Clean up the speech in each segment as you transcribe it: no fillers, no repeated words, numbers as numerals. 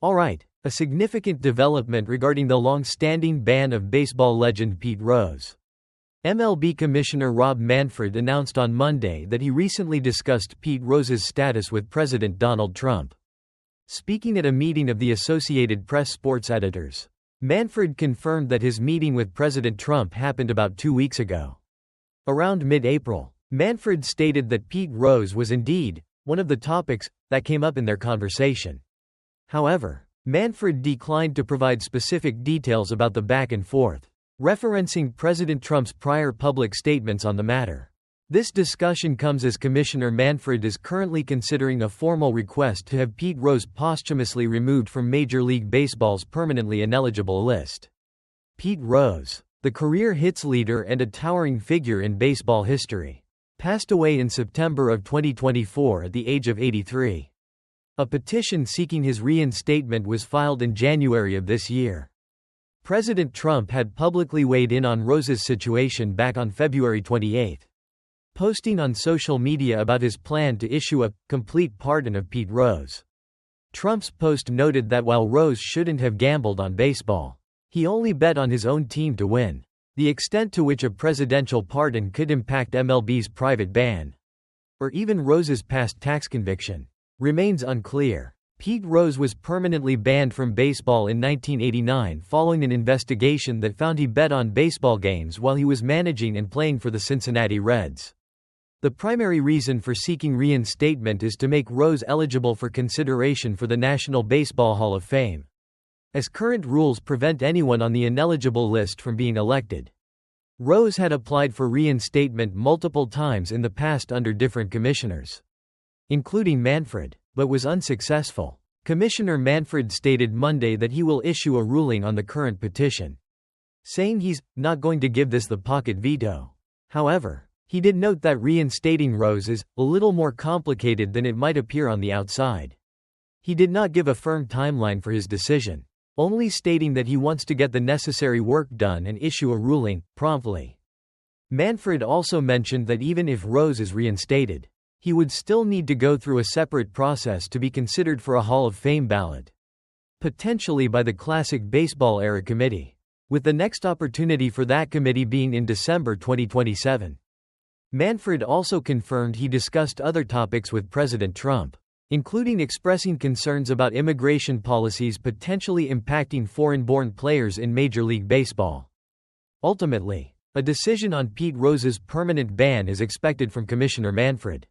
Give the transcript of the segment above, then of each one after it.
Alright, a significant development regarding the long-standing ban of baseball legend Pete Rose. MLB Commissioner Rob Manfred announced on Monday that he recently discussed Pete Rose's status with President Donald Trump. Speaking at a meeting of the Associated Press sports editors, Manfred confirmed that his meeting with President Trump happened about 2 weeks ago. Around mid-April, Manfred stated that Pete Rose was indeed one of the topics that came up in their conversation. However, Manfred declined to provide specific details about the back and forth, referencing President Trump's prior public statements on the matter. This discussion comes as Commissioner Manfred is currently considering a formal request to have Pete Rose posthumously removed from Major League Baseball's permanently ineligible list. Pete Rose, the career hits leader and a towering figure in baseball history, passed away in September of 2024 at the age of 83. A petition seeking his reinstatement was filed in January of this year. President Trump had publicly weighed in on Rose's situation back on February 28, posting on social media about his plan to issue a complete pardon of Pete Rose. Trump's post noted that while Rose shouldn't have gambled on baseball, he only bet on his own team to win. The extent to which a presidential pardon could impact MLB's private ban, or even Rose's past tax conviction, remains unclear. Pete Rose was permanently banned from baseball in 1989 following an investigation that found he bet on baseball games while he was managing and playing for the Cincinnati Reds. The primary reason for seeking reinstatement is to make Rose eligible for consideration for the National Baseball Hall of Fame, as current rules prevent anyone on the ineligible list from being elected. Rose had applied for reinstatement multiple times in the past under different commissioners, including Manfred, but was unsuccessful. Commissioner Manfred stated Monday that he will issue a ruling on the current petition, saying he's not going to give this the pocket veto. However, he did note that reinstating Rose is a little more complicated than it might appear on the outside. He did not give a firm timeline for his decision, only stating that he wants to get the necessary work done and issue a ruling promptly. Manfred also mentioned that even if Rose is reinstated, he would still need to go through a separate process to be considered for a Hall of Fame ballot, potentially by the Classic Baseball Era Committee, with the next opportunity for that committee being in December 2027. Manfred also confirmed he discussed other topics with President Trump, including expressing concerns about immigration policies potentially impacting foreign-born players in Major League Baseball. Ultimately, a decision on Pete Rose's permanent ban is expected from Commissioner Manfred.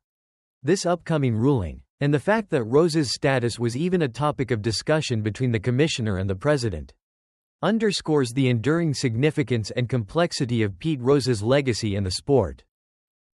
This upcoming ruling, and the fact that Rose's status was even a topic of discussion between the commissioner and the president, underscores the enduring significance and complexity of Pete Rose's legacy in the sport.